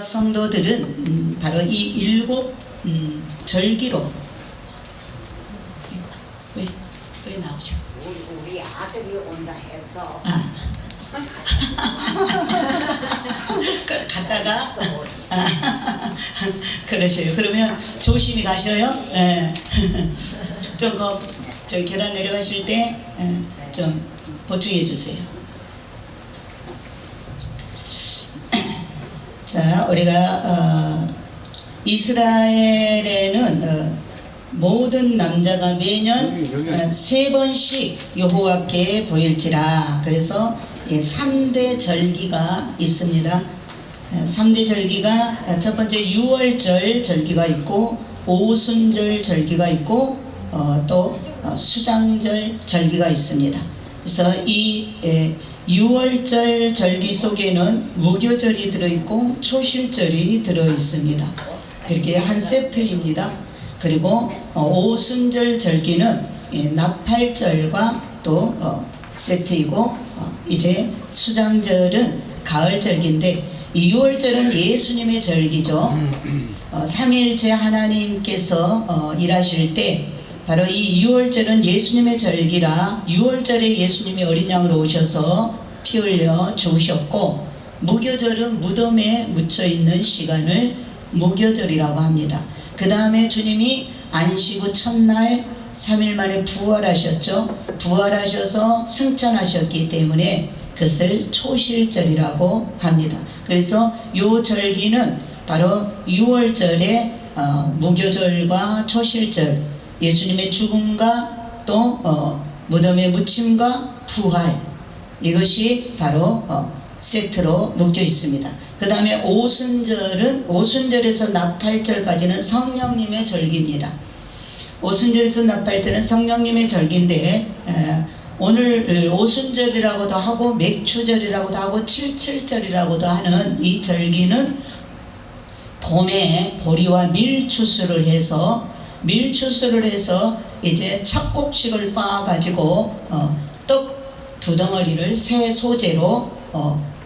성도들은 바로 이 일곱 절기로 왜 나오죠? 우리 아들이 온다 해서 갔다가 그러셔요. 그러면 조심히 가셔요. 좀 저기 계단 내려가실 때 좀 보충해 주세요. 자, 우리가 이스라엘에는 모든 남자가 매년 3번씩 여호와께 보일지라. 그래서 3대 절기가 있습니다. 3대 절기가 첫 번째 유월절 절기가 있고 오순절 절기가 있고 또 수장절 절기가 있습니다. 그래서 이 유월절 절기 속에는 무교절이 들어있고 초실절이 들어있습니다. 이렇게 한 세트입니다. 그리고 오순절 절기는 나팔절과 또 세트이고 이제 수장절은 가을절기인데 이 유월절은 예수님의 절기죠. 삼위일체 하나님께서 일하실 때 바로 이 유월절은 예수님의 절기라 유월절에 예수님이 어린 양으로 오셔서 피 흘려 죽으셨고, 무교절은 무덤에 묻혀있는 시간을 무교절이라고 합니다. 그 다음에 주님이 안식 후 첫날 3일 만에 부활하셨죠. 부활하셔서 승천하셨기 때문에 그것을 초실절이라고 합니다. 그래서 이 절기는 바로 유월절의 무교절과 초실절, 예수님의 죽음과 또 무덤의 묻힘과 부활, 이것이 바로 세트로 묶여 있습니다. 그 다음에 오순절은 오순절에서 나팔절까지는 성령님의 절기입니다. 오순절에서 나팔절은 성령님의 절기인데 오늘 오순절이라고도 하고 맥추절이라고도 하고 칠칠절이라고도 하는 이 절기는 봄에 보리와 밀추수를 해서 이제 찹곡식을 빻아가지고 떡 2덩어리를 새 소재로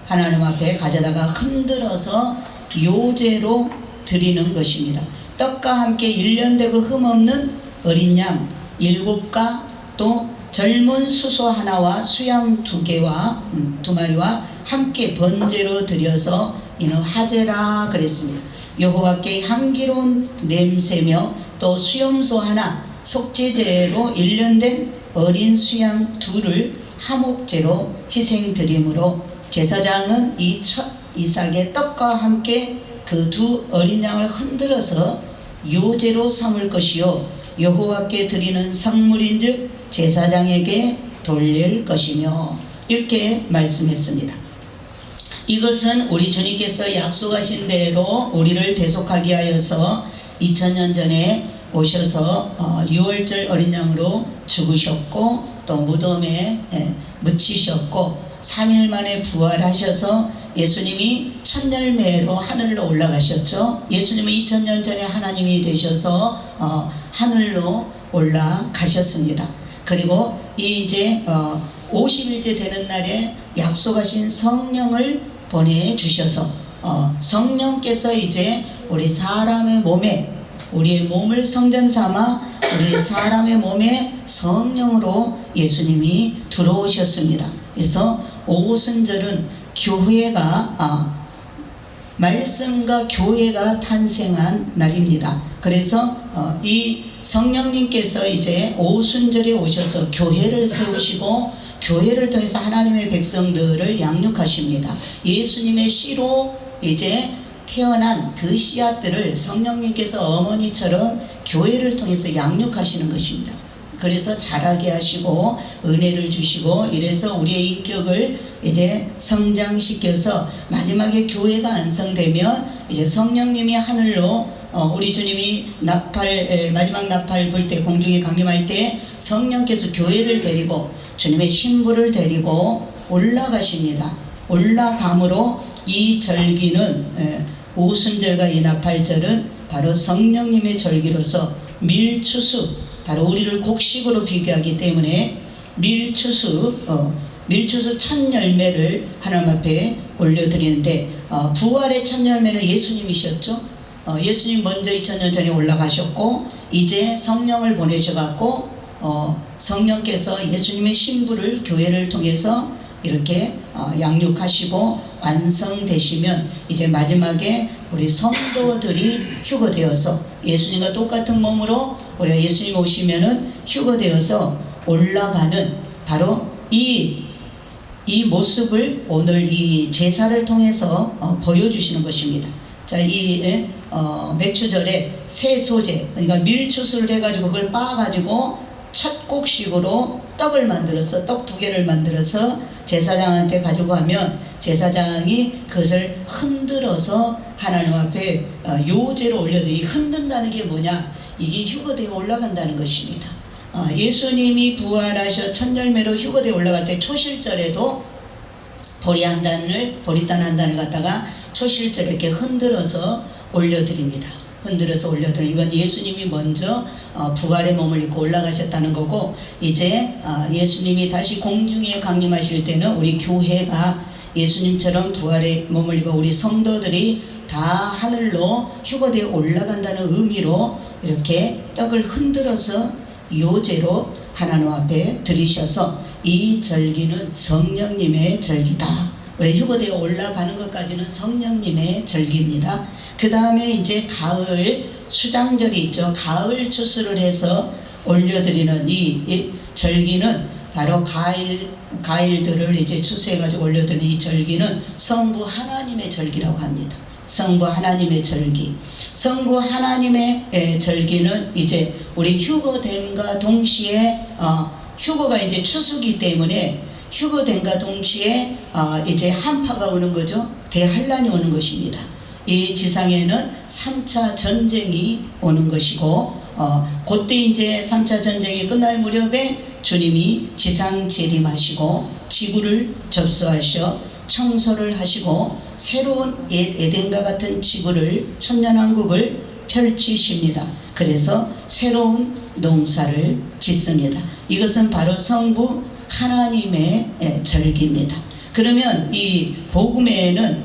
하나님 앞에 가져다가 흔들어서 요제로 드리는 것입니다. 떡과 함께 1년 되고 흠없는 어린 양 7가 또 젊은 수소 하나와 수양 2개와 2마리와 함께 번제로 드려서 이는 화제라 그랬습니다. 여호와께 향기로운 냄새며 또 수염소 하나 속죄제로 1년 된 어린 수양 2를 화목제로 희생드림으로 제사장은 이 첫 이삭의 떡과 함께 그 2 어린 양을 흔들어서 요제로 삼을 것이요 여호와께 드리는 성물인즉 제사장에게 돌릴 것이며, 이렇게 말씀했습니다. 이것은 우리 주님께서 약속하신 대로 우리를 대속하기 하여서 2000년 전에 오셔서 유월절 어린 양으로 죽으셨고 또 무덤에 묻히셨고 3일 만에 부활하셔서 예수님이 첫 열매로 하늘로 올라가셨죠. 예수님은 2000년 전에 하나님이 되셔서 하늘로 올라가셨습니다. 그리고 이제 50일째 되는 날에 약속하신 성령을 보내주셔서 성령께서 이제 우리 사람의 몸에 우리의 몸을 성전 삼아 우리 사람의 몸에 성령으로 예수님이 들어오셨습니다. 그래서 오순절은 교회가 말씀과 교회가 탄생한 날입니다. 그래서 이 성령님께서 이제 오순절에 오셔서 교회를 세우시고 교회를 통해서 하나님의 백성들을 양육하십니다. 예수님의 씨로 이제 태어난 그 씨앗들을 성령님께서 어머니처럼 교회를 통해서 양육하시는 것입니다. 그래서 자라게 하시고 은혜를 주시고 이래서 우리의 인격을 이제 성장시켜서 마지막에 교회가 완성되면 이제 성령님이 하늘로 우리 주님이 마지막 나팔 불 때 공중에 강림할 때 성령께서 교회를 데리고 주님의 신부를 데리고 올라가십니다. 올라감으로 이 절기는 오순절과 이 나팔절은 바로 성령님의 절기로서 밀추수, 바로 우리를 곡식으로 비교하기 때문에 밀추수 밀추수 첫 열매를 하나님 앞에 올려드리는데 부활의 첫 열매는 예수님이셨죠. 예수님 먼저 2000년 전에 올라가셨고 이제 성령을 보내셔갖고 성령께서 예수님의 신부를 교회를 통해서 이렇게 양육하시고 완성되시면 이제 마지막에 우리 성도들이 휴거되어서 예수님과 똑같은 몸으로 우리가 예수님 오시면은 휴거되어서 올라가는 바로 이 모습을 오늘 이 제사를 통해서 보여주시는 것입니다. 자, 이 맥추절에 새 소재, 그러니까 밀추수를 해가지고 그걸 빻아가지고 첫 곡식으로 떡을 만들어서 떡 2개를 만들어서 제사장한테 가지고 가면 제사장이 그것을 흔들어서 하나님 앞에 요제로 올려도 이 흔든다는 게 뭐냐? 이게 휴거되어 올라간다는 것입니다. 예수님이 부활하셔 첫 열매로 휴거되어 올라갈 때 초실절에도 보리단 한 단을 갖다가 초실절에 이렇게 흔들어서 올려드립니다. 흔들어서 올려드리는 이건 예수님이 먼저 부활의 몸을 입고 올라가셨다는 거고 이제 예수님이 다시 공중에 강림하실 때는 우리 교회가 예수님처럼 부활의 몸을 입어 우리 성도들이 다 하늘로 휴거되어 올라간다는 의미로 이렇게 떡을 흔들어서 요제로 하나님 앞에 드리셔서 이 절기는 성령님의 절기다. 우리 휴거되어 올라가는 것까지는 성령님의 절기입니다. 그 다음에 이제 가을 수장절이 있죠. 가을 추수를 해서 올려드리는 이 절기는 바로 가일들을 이제 추수해가지고 올려드리는 이 절기는 성부 하나님의 절기라고 합니다. 성부 하나님의 절기. 성부 하나님의 절기는 이제 우리 휴거됨과 동시에 휴거가 이제 추수기 때문에 휴거됨과 동시에 이제 한파가 오는 거죠. 대환란이 오는 것입니다. 이 지상에는 3차 전쟁이 오는 것이고 그때 이제 3차 전쟁이 끝날 무렵에 주님이 지상 재림하시고 지구를 접수하셔 청소를 하시고 새로운 에덴과 같은 지구를 천년왕국을 펼치십니다. 그래서 새로운 농사를 짓습니다. 이것은 바로 성부 하나님의 절기입니다. 그러면 이 복음에는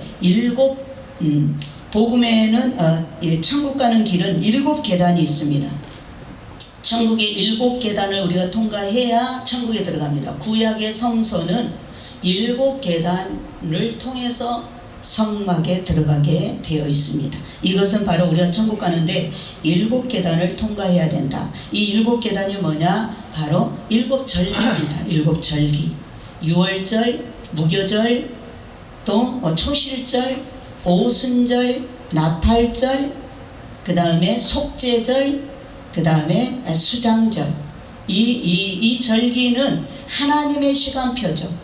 천국 가는 길은 7계단이 있습니다. 천국의 7계단을 우리가 통과해야 천국에 들어갑니다. 구약의 성소는 7계단을 통해서 성막에 들어가게 되어 있습니다. 이것은 바로 우리가 천국 가는데 7계단을 통과해야 된다. 이 7계단이 뭐냐? 바로 7절기입니다. 7절기. 유월절, 무교절, 또 초실절, 오순절, 나팔절, 그 다음에 속죄절, 그 다음에 수장절. 이 절기는 하나님의 시간표죠.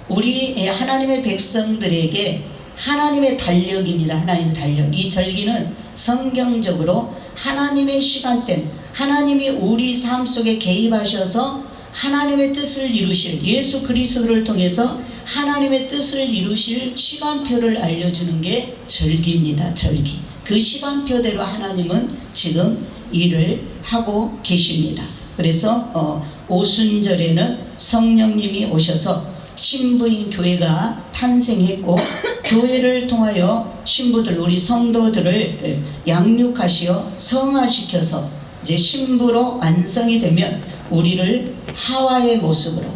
우리 하나님의 백성들에게 하나님의 달력입니다. 하나님의 달력. 이 절기는 성경적으로 하나님의 시간대, 하나님이 우리 삶 속에 개입하셔서 하나님의 뜻을 이루실 예수 그리스도를 통해서 하나님의 뜻을 이루실 시간표를 알려주는 게 절기입니다. 절기. 그 시간표대로 하나님은 지금 일을 하고 계십니다. 그래서 오순절에는 성령님이 오셔서 신부인 교회가 탄생했고 교회를 통하여 신부들 우리 성도들을 양육하시어 성화시켜서 이제 신부로 완성이 되면 우리를 하와의 모습으로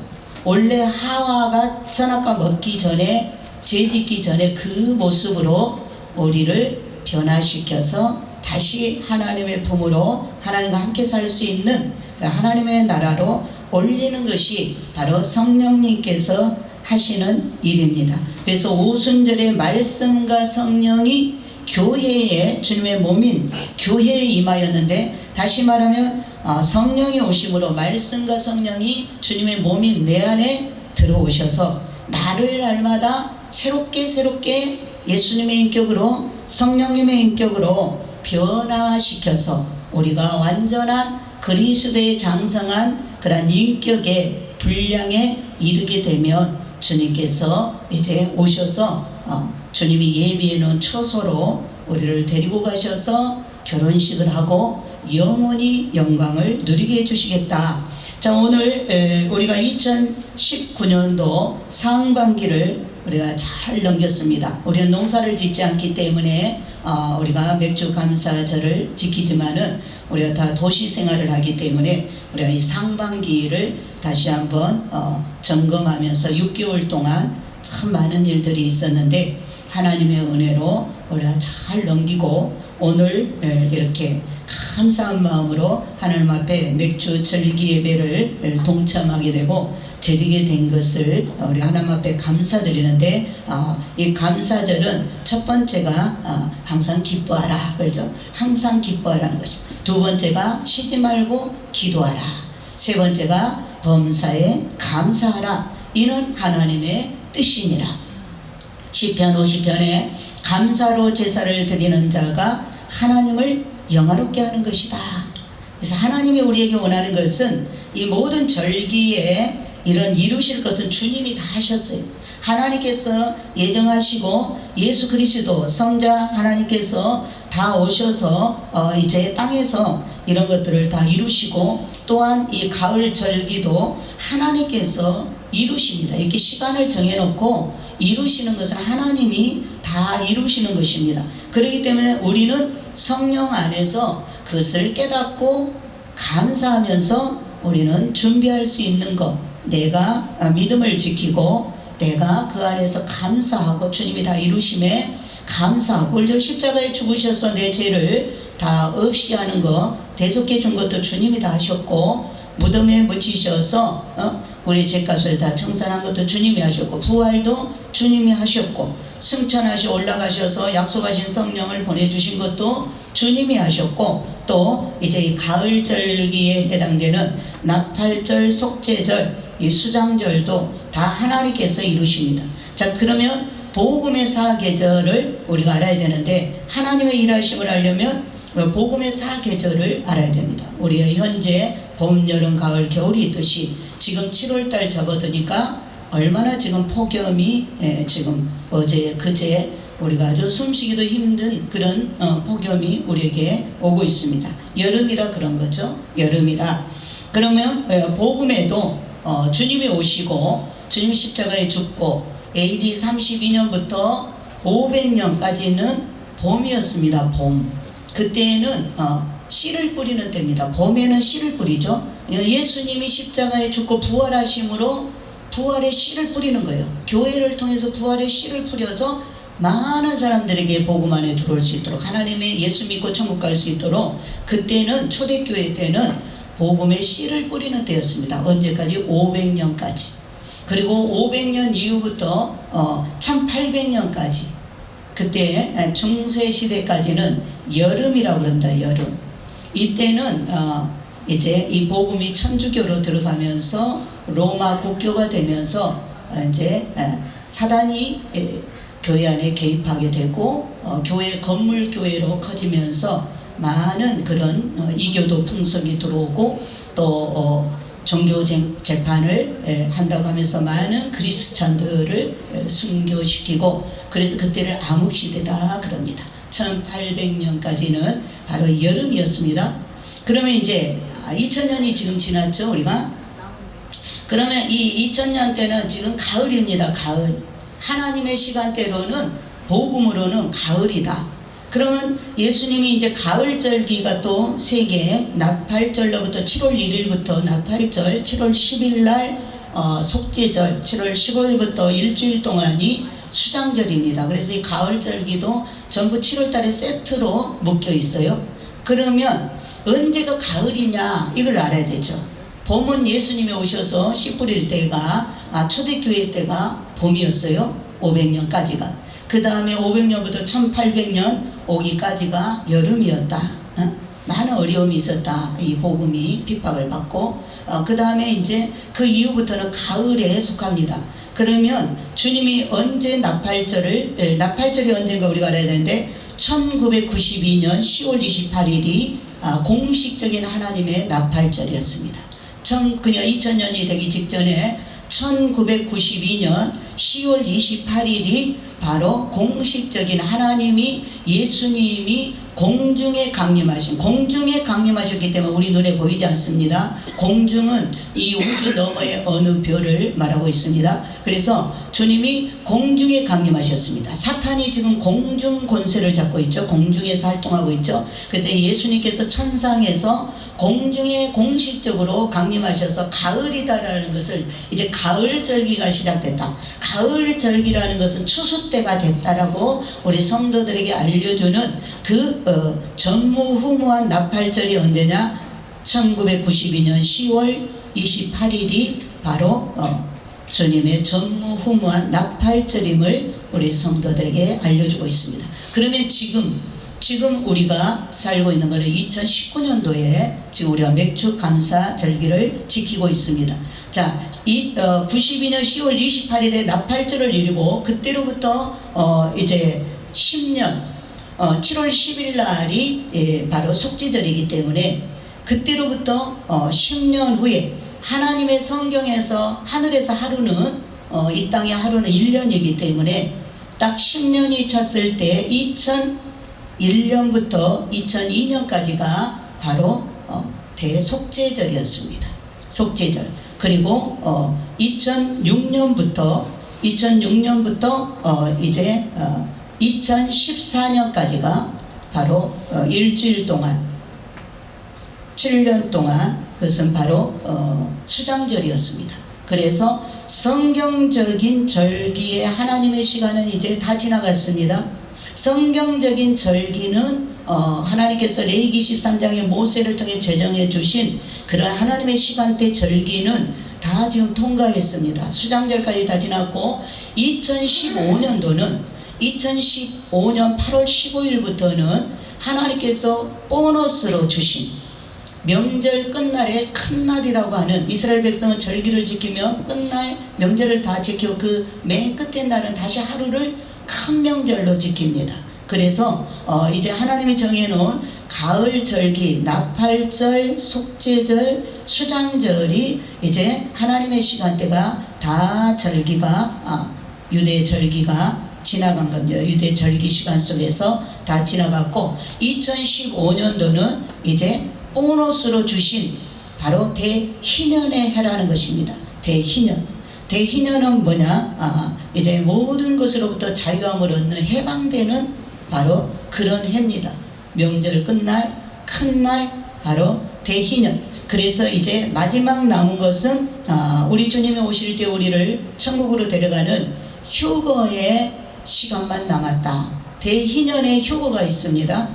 원래 하와가 선악과 먹기 전에 죄짓기 전에 그 모습으로 우리를 변화시켜서 다시 하나님의 품으로 하나님과 함께 살 수 있는 하나님의 나라로 올리는 것이 바로 성령님께서 하시는 일입니다. 그래서 오순절에 말씀과 성령이 교회에 주님의 몸인 교회에 임하였는데 다시 말하면 성령이 오심으로 말씀과 성령이 주님의 몸인 내 안에 들어오셔서 나를 날마다 새롭게 예수님의 인격으로 성령님의 인격으로 변화시켜서 우리가 완전한 그리스도의 장성한 그런 인격의 분량에 이르게 되면 주님께서 이제 오셔서 주님이 예비해 놓은 처소로 우리를 데리고 가셔서 결혼식을 하고 영원히 영광을 누리게 해주시겠다. 자, 오늘 우리가 2019년도 상반기를 우리가 잘 넘겼습니다. 우리는 농사를 짓지 않기 때문에 우리가 맥주 감사절을 지키지만은 우리가 다 도시 생활을 하기 때문에 우리가 이 상반기를 다시 한번 점검하면서 6개월 동안 참 많은 일들이 있었는데 하나님의 은혜로 우리가 잘 넘기고 오늘 이렇게 감사한 마음으로 하나님 앞에 맥주 절기 예배를 동참하게 되고 드리게 된 것을 우리 하나님 앞에 감사드리는데 이 감사절은 첫 번째가 항상 기뻐하라, 그렇죠? 항상 기뻐하라는 것이죠. 두 번째가 쉬지 말고 기도하라. 세 번째가 범사에 감사하라. 이는 하나님의 뜻이니라. 시편 50편에 감사로 제사를 드리는 자가 하나님을 영화롭게 하는 것이다. 그래서 하나님이 우리에게 원하는 것은 이 모든 절기에 이런 이루실 것은 주님이 다 하셨어요. 하나님께서 예정하시고 예수 그리스도 성자 하나님께서 다 오셔서 이제 땅에서 이런 것들을 다 이루시고 또한 이 가을 절기도 하나님께서 이루십니다. 이렇게 시간을 정해놓고 이루시는 것은 하나님이 다 이루시는 것입니다. 그렇기 때문에 우리는 성령 안에서 그것을 깨닫고 감사하면서 우리는 준비할 수 있는 것, 내가 믿음을 지키고 내가 그 안에서 감사하고 주님이 다 이루심에 감사하고 우리 십자가에 죽으셔서 내 죄를 다 없이 하는 것 대속해 준 것도 주님이 다 하셨고 무덤에 묻히셔서 우리 죄값을 다 청산한 것도 주님이 하셨고 부활도 주님이 하셨고 승천하시 올라가셔서 약속하신 성령을 보내주신 것도 주님이 하셨고 또 이제 이 가을 절기에 해당되는 나팔절, 속죄절, 이 수장절도 다 하나님께서 이루십니다. 자, 그러면 복음의 사계절을 우리가 알아야 되는데 하나님의 일하심을 알려면 복음의 사계절을 알아야 됩니다. 우리가 현재 봄, 여름, 가을, 겨울이 있듯이 지금 7월달 접어드니까 얼마나 지금 폭염이 지금 어제 그제 우리가 아주 숨쉬기도 힘든 그런 폭염이 우리에게 오고 있습니다. 여름이라 그런 거죠. 여름이라. 그러면 복음에도 주님이 오시고 주님이 십자가에 죽고 AD 32년부터 500년까지는 봄이었습니다. 봄. 그때에는 씨를 뿌리는 때입니다. 봄에는 씨를 뿌리죠. 예수님이 십자가에 죽고 부활하심으로 부활의 씨를 뿌리는 거예요. 교회를 통해서 부활의 씨를 뿌려서 많은 사람들에게 복음 안에 들어올 수 있도록 하나님의 예수 믿고 천국 갈 수 있도록 그때는 초대교회 때는 복음의 씨를 뿌리는 때였습니다. 언제까지? 500년까지. 그리고 500년 이후부터 1800년까지 그때 중세시대까지는 여름이라고 그런다. 여름. 이때는 이제 이 복음이 천주교로 들어가면서 로마 국교가 되면서 이제 사단이 교회 안에 개입하게 되고 교회 건물 교회로 커지면서 많은 그런 이교도 풍속이 들어오고 또 종교 재판을 한다고 하면서 많은 그리스찬들을 순교시키고 그래서 그때를 암흑시대다 그럽니다. 1800년까지는 바로 여름이었습니다. 그러면 이제 2000년이 지금 지났죠 우리가. 그러면 이 2000년 때는 지금 가을입니다. 가을. 하나님의 시간대로는 복음으로는 가을이다. 그러면 예수님이 이제 가을절기가 또 3개 나팔절로부터 7월 1일부터 나팔절 7월 10일 날 속죄절 7월 15일부터 일주일 동안이 수장절입니다. 그래서 이 가을절기도 전부 7월 달에 세트로 묶여 있어요. 그러면 언제가 가을이냐 이걸 알아야 되죠. 봄은 예수님이 오셔서 씨 뿌릴 때가 초대교회 때가 봄이었어요. 500년까지가. 그 다음에 500년부터 1800년 오기까지가 여름이었다. 많은 어려움이 있었다. 이 복음이 핍박을 받고 그 다음에 이제 그 이후부터는 가을에 속합니다. 그러면 주님이 언제 나팔절이 언젠가 우리가 알아야 되는데 1992년 10월 28일이 공식적인 하나님의 나팔절이었습니다. 그냥 2000년이 되기 직전에 1992년 10월 28일이 바로 공식적인 하나님이 예수님이 공중에 강림하셨기 때문에 우리 눈에 보이지 않습니다. 공중은 이 우주 너머의 어느 별을 말하고 있습니다. 그래서 주님이 공중에 강림하셨습니다. 사탄이 지금 공중 권세를 잡고 있죠. 공중에서 활동하고 있죠. 그때 예수님께서 천상에서 공중에 공식적으로 강림하셔서 가을이다라는 것을 이제 가을절기가 시작됐다. 가을절기라는 것은 추수 때가 됐다라고 우리 성도들에게 알려주는 그 전무후무한 나팔절이 언제냐? 1992년 10월 28일이 바로 주님의 전무후무한 나팔절임을 우리 성도들에게 알려주고 있습니다. 그러면 지금 우리가 살고 있는 것은 2019년도에 지금 우리가 맥주 감사절기를 지키고 있습니다. 자, 92년 10월 28일에 나팔절을 이루고 그때로부터 이제 10년 7월 10일 날이 바로 속죄절이기 때문에 그때로부터 10년 후에 하나님의 성경에서 하늘에서 하루는 이 땅의 하루는 1년이기 때문에 딱 10년이 찼을 때 2001년부터 2002년까지가 바로 대속죄절이었습니다. 속죄절. 그리고 2006년부터 이제 2014년까지가 바로 일주일 동안 7년 동안 그것은 바로 수장절이었습니다. 그래서 성경적인 절기의 하나님의 시간은 이제 다 지나갔습니다. 성경적인 절기는 하나님께서 레위기 13장에 모세를 통해 제정해 주신 그런 하나님의 시간대 절기는 다 지금 통과했습니다. 수장절까지 다 지났고 2015년 8월 15일부터는 하나님께서 보너스로 주신 명절 끝날에 큰 날이라고 하는 이스라엘 백성은 절기를 지키며 끝날 명절을 다 지키고 그 맨 끝의 날은 다시 하루를 큰 명절로 지킵니다. 그래서 이제 하나님이 정해놓은 가을 절기, 나팔절, 속죄절, 수장절이 이제 하나님의 시간대가 다 절기가 유대 절기가 지나간 겁니다. 유대 절기 시간 속에서 다 지나갔고 2015년도는 이제 보너스로 주신 바로 대희년의 해라는 것입니다. 대희년은 뭐냐? 이제 모든 것으로부터 자유함을 얻는 해방되는 바로 그런 해입니다. 명절 끝날 큰 날 바로 대희년. 그래서 이제 마지막 남은 것은 우리 주님이 오실 때 우리를 천국으로 데려가는 휴거의 시간만 남았다. 대희년의 휴거가 있습니다.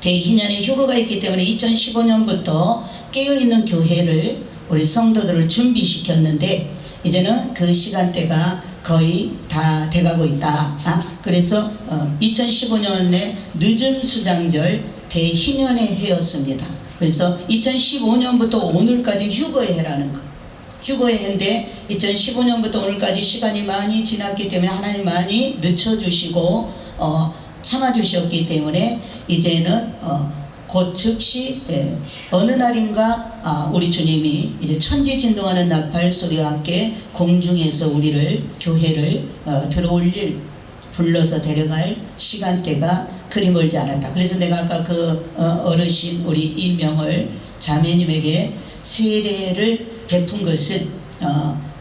대희년의 휴거가 있기 때문에 2015년부터 깨어있는 교회를 우리 성도들을 준비시켰는데 이제는 그 시간대가 거의 다 돼가고 있다. 그래서 2015년에 늦은 수장절 대희년의 해였습니다. 그래서 2015년부터 오늘까지 휴거의 해라는 거. 휴거의 해인데 2015년부터 오늘까지 시간이 많이 지났기 때문에 하나님 많이 늦춰주시고 참아주셨기 때문에 이제는 곧 즉시 어느 날인가 우리 주님이 이제 천지진동하는 나팔 소리와 함께 공중에서 우리를 교회를 들어올릴 불러서 데려갈 시간대가 그리 멀지 않았다. 그래서 내가 아까 그 어르신 우리 이명을 자매님에게 세례를 베푼 것은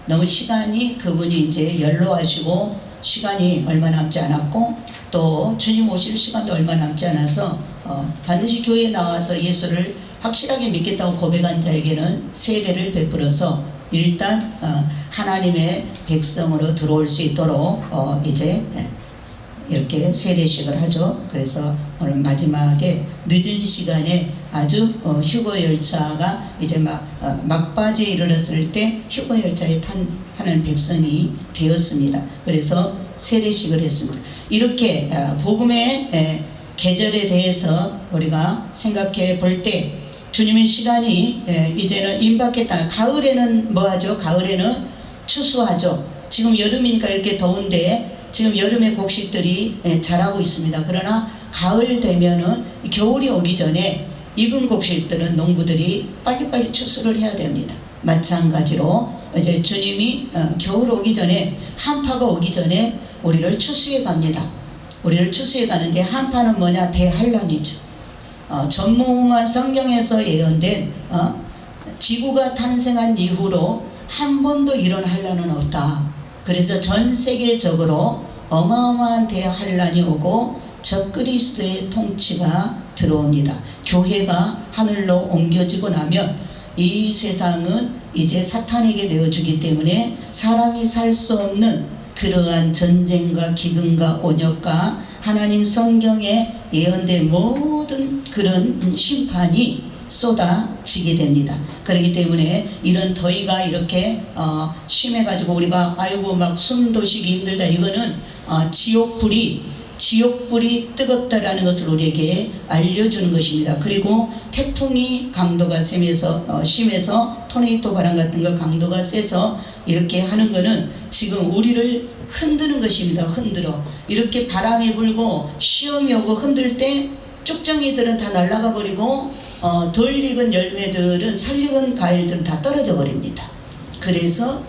너무 시간이 그분이 이제 연로하시고 시간이 얼마 남지 않았고 또 주님 오실 시간도 얼마 남지 않아서 반드시 교회에 나와서 예수를 확실하게 믿겠다고 고백한 자에게는 세례를 베풀어서 일단 하나님의 백성으로 들어올 수 있도록 이제 이렇게 세례식을 하죠. 그래서 오늘 마지막에 늦은 시간에 아주 휴거 열차가 이제 막바지에 이르렀을 때 휴거 열차에 하는 백성이 되었습니다. 그래서 세례식을 했습니다. 이렇게 복음의 계절에 대해서 우리가 생각해 볼 때 주님의 시간이 이제는 임박했다. 가을에는 뭐 하죠? 가을에는 추수하죠. 지금 여름이니까 이렇게 더운데 지금 여름의 곡식들이 자라고 있습니다. 그러나 가을 되면은 겨울이 오기 전에 익은 곡식들은 농부들이 빨리빨리 추수를 해야 됩니다. 마찬가지로 이제 주님이 겨울 오기 전에, 한파가 오기 전에 우리를 추수해 갑니다. 우리를 추수해 가는데, 한파는 뭐냐? 대환란이죠. 전무후무한 성경에서 예언된 지구가 탄생한 이후로 한 번도 이런 환란은 없다. 그래서 전 세계적으로 어마어마한 대환란이 오고 적그리스도의 통치가 들어옵니다. 교회가 하늘로 옮겨지고 나면 이 세상은 이제 사탄에게 내어주기 때문에 사람이 살 수 없는 그러한 전쟁과 기근과 온역과 하나님 성경에 예언된 모든 그런 심판이 쏟아지게 됩니다. 그렇기 때문에 이런 더위가 이렇게 심해가지고 우리가 아이고 막 숨도 쉬기 힘들다, 이거는 지옥불이 뜨겁다라는 것을 우리에게 알려주는 것입니다. 그리고 태풍이 강도가 심해서 토네이도 바람 같은 거 강도가 세서 이렇게 하는 거는 지금 우리를 흔드는 것입니다. 흔들어. 이렇게 바람이 불고 시험이 오고 흔들 때 쭉정이들은 다 날아가 버리고 덜 익은 열매들은 살익은 과일들은 다 떨어져 버립니다. 그래서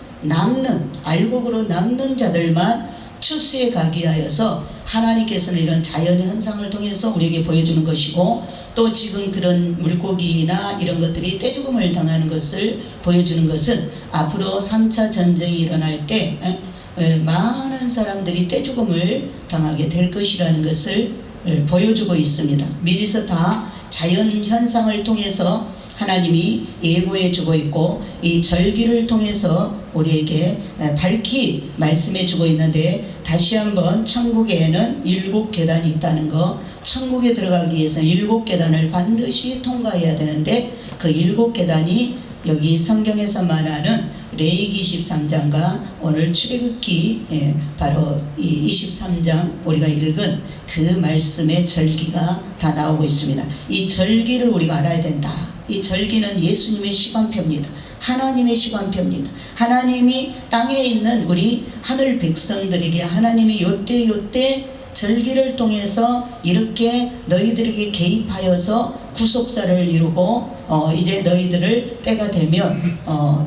알곡으로 남는 자들만 추수에 가기 하여서 하나님께서는 이런 자연 현상을 통해서 우리에게 보여주는 것이고, 또 지금 그런 물고기나 이런 것들이 떼죽음을 당하는 것을 보여주는 것은 앞으로 3차 전쟁이 일어날 때 많은 사람들이 떼죽음을 당하게 될 것이라는 것을 보여주고 있습니다. 미리서 다 자연 현상을 통해서 하나님이 예고해 주고 있고, 이 절기를 통해서 우리에게 밝히 말씀해 주고 있는데, 다시 한번 천국에는 7계단이 있다는 거, 천국에 들어가기 위해서는 7계단을 반드시 통과해야 되는데, 그 7계단이 여기 성경에서 말하는 레위기 23장과 오늘 출애굽기 바로 이 23장 우리가 읽은 그 말씀의 절기가 다 나오고 있습니다. 이 절기를 우리가 알아야 된다. 이 절기는 예수님의 시간표입니다. 하나님의 시간표입니다. 하나님이 땅에 있는 우리 하늘 백성들에게 하나님이 요때 절기를 통해서 이렇게 너희들에게 개입하여서 구속사를 이루고 이제 너희들을 때가 되면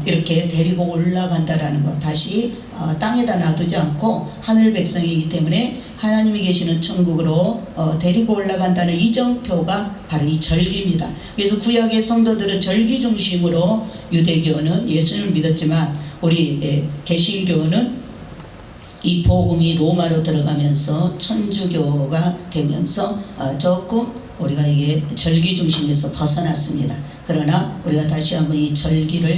이렇게 데리고 올라간다라는 것, 다시 땅에다 놔두지 않고 하늘 백성이기 때문에 하나님이 계시는 천국으로 데리고 올라간다는 이정표가 바로 이 절기입니다. 그래서 구약의 성도들은 절기 중심으로 유대교는 예수님을 믿었지만, 우리 개신교는 이 복음이 로마로 들어가면서 천주교가 되면서 조금 우리가 이게 절기 중심에서 벗어났습니다. 그러나 우리가 다시 한번 이 절기로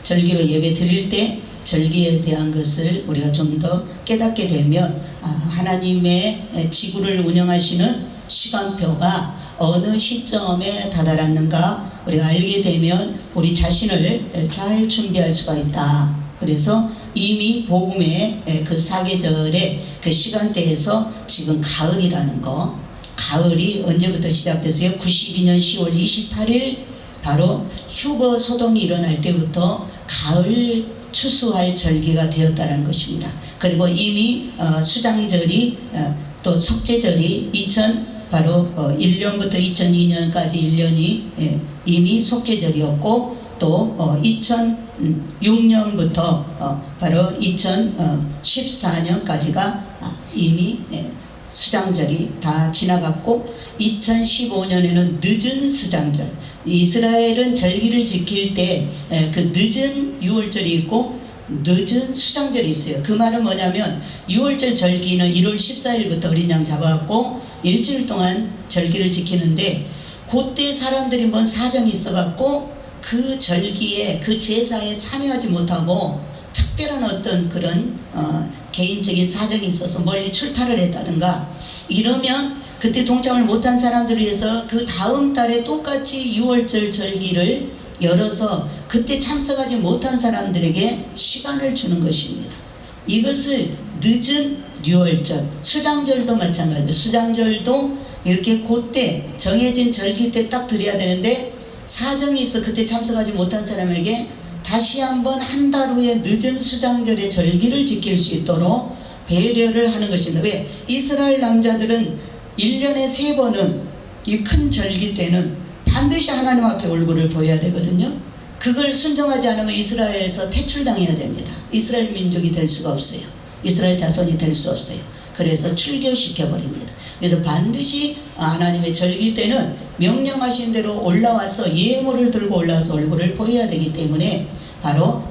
예배 드릴 때 절기에 대한 것을 우리가 좀 더 깨닫게 되면 하나님의 지구를 운영하시는 시간표가 어느 시점에 다다랐는가 우리가 알게 되면 우리 자신을 잘 준비할 수가 있다. 그래서 이미 복음의 그 사계절의 그 시간대에서 지금 가을이라는 거, 가을이 언제부터 시작됐어요? 92년 10월 28일 바로 휴거 소동이 일어날 때부터 가을 추수할 절기가 되었다는 것입니다. 그리고 이미 수장절이 또 속죄절이 바로 1년부터 2002년까지 1년이 이미 속죄절이었고, 또 2006년부터 바로 2014년까지가 이미 수장절이 다 지나갔고, 2015년에는 늦은 수장절, 이스라엘은 절기를 지킬 때 그 늦은 6월절이 있고 늦은 수장절이 있어요. 그 말은 뭐냐면 6월절 절기는 1월 14일부터 어린 양 잡아갖고 일주일 동안 절기를 지키는데, 그때 사람들이 뭔 사정이 있어갖고 그 절기에 그 제사에 참여하지 못하고 특별한 어떤 그런 개인적인 사정이 있어서 멀리 출타를 했다든가 이러면, 그때 동참을 못한 사람들을 위해서 그 다음 달에 똑같이 6월절 절기를 열어서 그때 참석하지 못한 사람들에게 시간을 주는 것입니다. 이것을 늦은 6월절, 수장절도 마찬가지예요. 수장절도 이렇게 그때 정해진 절기 때 딱 드려야 되는데, 사정이 있어 그때 참석하지 못한 사람에게 다시 한번 한 달 후에 늦은 수장절의 절기를 지킬 수 있도록 배려를 하는 것입니다. 왜? 이스라엘 남자들은 1년에 3번은 이 큰 절기 때는 반드시 하나님 앞에 얼굴을 보여야 되거든요. 그걸 순종하지 않으면 이스라엘에서 퇴출당해야 됩니다. 이스라엘 민족이 될 수가 없어요. 이스라엘 자손이 될 수 없어요. 그래서 출교시켜 버립니다. 그래서 반드시 하나님의 절기 때는 명령하신 대로 올라와서 예물을 들고 올라와서 얼굴을 보여야 되기 때문에 바로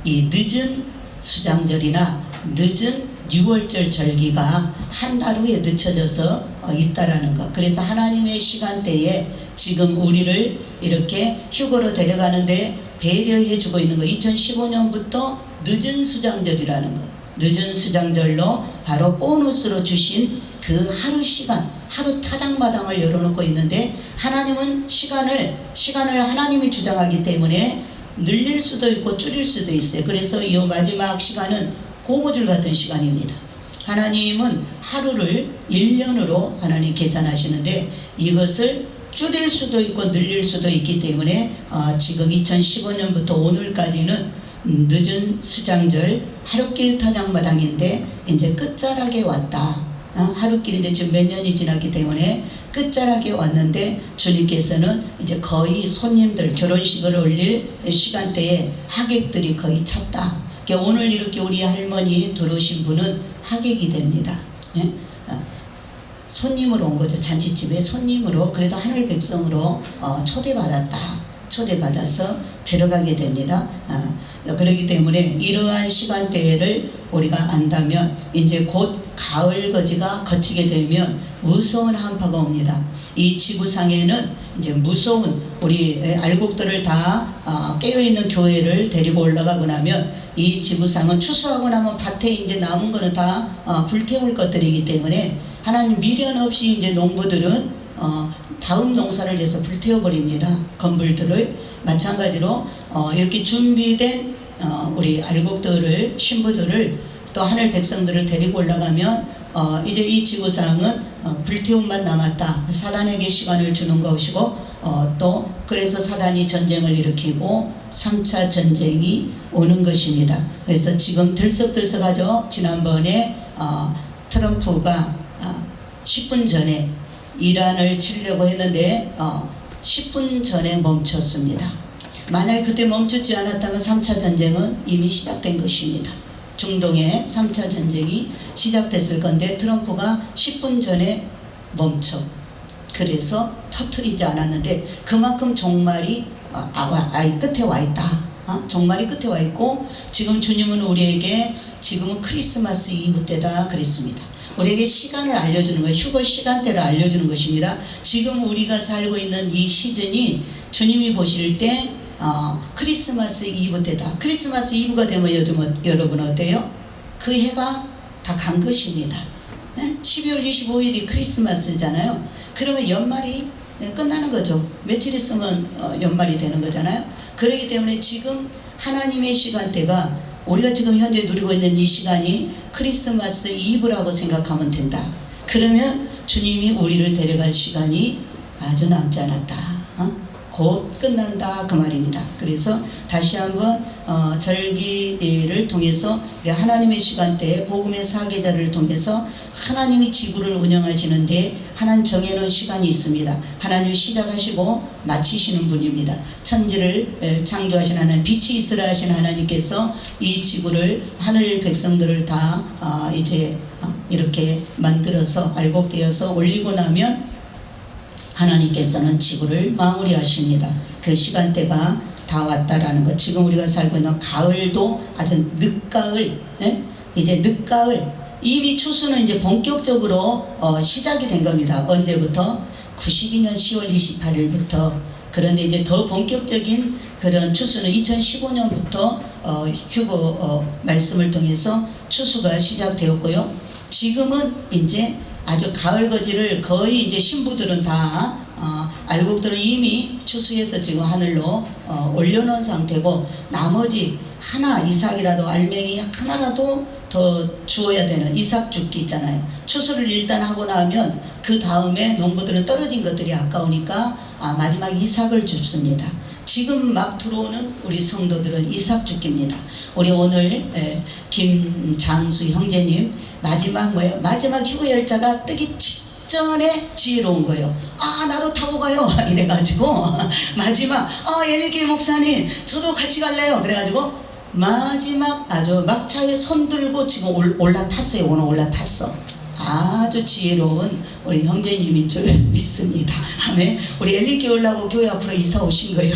이 늦은 수장절이나 늦은 6월절 절기가 한 달 후에 늦춰져서 있다라는 것. 그래서 하나님의 시간대에 지금 우리를 이렇게 휴거로 데려가는데 배려해 주고 있는 것. 2015년부터 늦은 수장절이라는 것. 늦은 수장절로 바로 보너스로 주신 그 하루 시간, 하루 타작마당을 열어놓고 있는데, 하나님은 시간을 하나님이 주장하기 때문에 늘릴 수도 있고 줄일 수도 있어요. 그래서 이 마지막 시간은 고무줄 같은 시간입니다. 하나님은 하루를 1년으로 하나님 계산하시는데 이것을 줄일 수도 있고 늘릴 수도 있기 때문에 지금 2015년부터 오늘까지는 늦은 수장절 하루길 타작마당인데 이제 끝자락에 왔다. 하루길인데 지금 몇 년이 지났기 때문에 끝자락에 왔는데, 주님께서는 이제 거의 손님들, 결혼식을 올릴 시간대에 하객들이 거의 찼다. 그러니까 오늘 이렇게 우리 할머니 들어오신 분은 하객이 됩니다. 예? 손님으로 온 거죠. 잔치집에 손님으로, 그래도 하늘 백성으로 초대받았다. 초대받아서 들어가게 됩니다. 그렇기 때문에 이러한 시간대를 우리가 안다면 이제 곧 가을 거지가 거치게 되면 무서운 한파가 옵니다. 이 지구상에는 이제 무서운 우리 알곡들을 다 깨어있는 교회를 데리고 올라가고 나면 이 지구상은 추수하고 나면 밭에 이제 남은 거는 다 불태울 것들이기 때문에 하나님 미련 없이 이제 농부들은 다음 농사를 위해서 불태워버립니다. 건물들을. 마찬가지로 이렇게 준비된 우리 알곡들을, 신부들을, 또 하늘 백성들을 데리고 올라가면 이제 이 지구상은 불태움만 남았다. 사단에게 시간을 주는 것이고, 또 그래서 사단이 전쟁을 일으키고 3차 전쟁이 오는 것입니다. 그래서 지금 들썩들썩하죠. 지난번에 트럼프가 10분 전에 이란을 치려고 했는데 10분 전에 멈췄습니다. 만약에 그때 멈추지 않았다면 3차 전쟁은 이미 시작된 것입니다. 중동의 3차 전쟁이 시작됐을 건데 트럼프가 10분 전에 멈춰. 그래서 터뜨리지 않았는데 그만큼 종말이 끝에 와 있다. 종말이 끝에 와 있고, 지금 주님은 우리에게 지금은 크리스마스 이브 때다 그랬습니다. 우리에게 시간을 알려주는 거예요. 휴거 시간대를 알려주는 것입니다. 지금 우리가 살고 있는 이 시즌이 주님이 보실 때 크리스마스 이브 때다. 크리스마스 이브가 되면 요즘 여러분 어때요? 그 해가 다 간 것입니다. 12월 25일이 크리스마스잖아요. 그러면 연말이 끝나는 거죠. 며칠 있으면 연말이 되는 거잖아요. 그렇기 때문에 지금 하나님의 시간대가, 우리가 지금 현재 누리고 있는 이 시간이 크리스마스 이브라고 생각하면 된다. 그러면 주님이 우리를 데려갈 시간이 아주 남지 않았다. 곧 끝난다 그 말입니다. 그래서 다시 한번 절기를 통해서 하나님의 시간대에 복음의 사계절을 통해서 하나님이 지구를 운영하시는데 하나님 정해놓은 시간이 있습니다. 하나님 시작하시고 마치시는 분입니다. 천지를 창조하신 하나님, 빛이 있으라 하신 하나님께서 이 지구를, 하늘 백성들을 다 이제 이렇게 만들어서 알곡되어서 올리고 나면 하나님께서는 지구를 마무리하십니다. 그 시간대가 다 왔다라는 것. 지금 우리가 살고 있는 가을도 아주 늦가을, 이제 늦가을, 이미 추수는 이제 본격적으로 시작이 된 겁니다. 언제부터? 92년 10월 28일부터. 그런데 이제 더 본격적인 그런 추수는 2015년부터 휴거 말씀을 통해서 추수가 시작되었고요. 지금은 이제 아주 가을 거지를 거의 이제 신부들은 다 알곡들은 이미 추수해서 지금 하늘로 올려놓은 상태고, 나머지 하나 이삭이라도, 알맹이 하나라도 더 주어야 되는 이삭 죽기 있잖아요. 추수를 일단 하고 나면 그 다음에 농부들은 떨어진 것들이 아까우니까 마지막 이삭을 줍습니다. 지금 막 들어오는 우리 성도들은 이삭 죽기입니다. 우리 오늘 김장수 형제님 마지막 휴거 열차가 뜨기 직전에 지혜로운 거예요. 아 나도 타고 가요 이래가지고 마지막 엘리교회 목사님 저도 같이 갈래요 그래가지고 마지막 아주 막차에 손 들고 지금 올라탔어요. 오늘 올라탔어. 아주 지혜로운 우리 형제님인 줄 믿습니다. 아멘. 우리 엘리교회 올라고 교회 앞으로 이사 오신 거예요.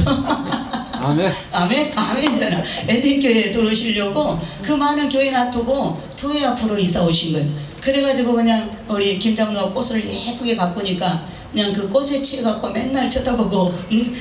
아멘. 아멘. 아멘이잖아. 엘리교회에 들어오시려고 그 많은 교회 놔두고 교회 앞으로 이사 오신 거예요. 그래가지고 그냥 우리 김장로가 꽃을 예쁘게 가꾸니까 그냥 그 꽃에 취해갖고 맨날 쳐다보고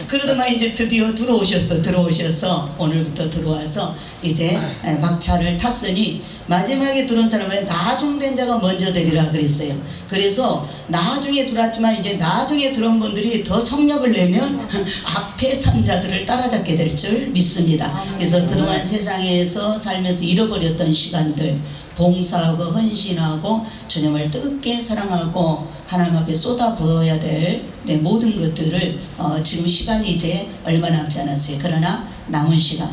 그러더만 이제 드디어 들어오셔서 오늘부터 들어와서 이제 막차를 탔으니 마지막에 들어온 사람은 나중된 자가 먼저 되리라 그랬어요. 그래서 나중에 들어왔지만 이제 나중에 들어온 분들이 더 성력을 내면 앞에 선 자들을 따라잡게 될 줄 믿습니다. 그래서 그동안 세상에서 살면서 잃어버렸던 시간들 봉사하고 헌신하고 주님을 뜨겁게 사랑하고 하나님 앞에 쏟아 부어야 될 내 모든 것들을 지금 시간이 이제 얼마 남지 않았어요. 그러나 남은 시간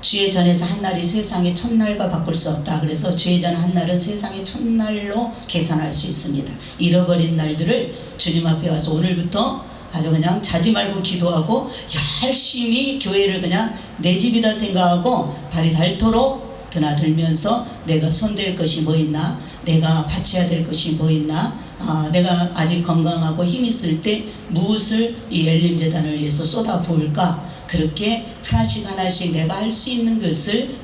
주의 전에서 한 날이 세상의 첫날과 바꿀 수 없다. 그래서 주의 전 한 날은 세상의 첫날로 계산할 수 있습니다. 잃어버린 날들을 주님 앞에 와서 오늘부터 아주 그냥 자지 말고 기도하고 열심히 교회를 그냥 내 집이다 생각하고 발이 닳도록 드나들면서 내가 손댈 것이 뭐 있나, 내가 바쳐야 될 것이 뭐 있나, 내가 아직 건강하고 힘 있을 때 무엇을 이 엘림재단을 위해서 쏟아 부을까, 그렇게 하나씩 내가 할 수 있는 것을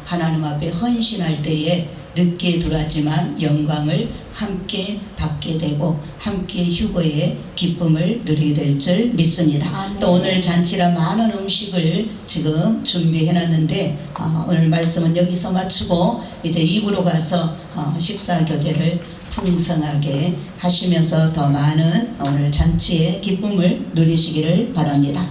하나님 앞에 헌신할 때에 늦게 들어왔지만 영광을 함께 받게 되고 함께 휴거의 기쁨을 누리게 될 줄 믿습니다. 아멘. 또 오늘 잔치라 많은 음식을 지금 준비해 놨는데 오늘 말씀은 여기서 마치고 이제 입으로 가서 식사 교제를 풍성하게 하시면서 더 많은 오늘 잔치의 기쁨을 누리시기를 바랍니다.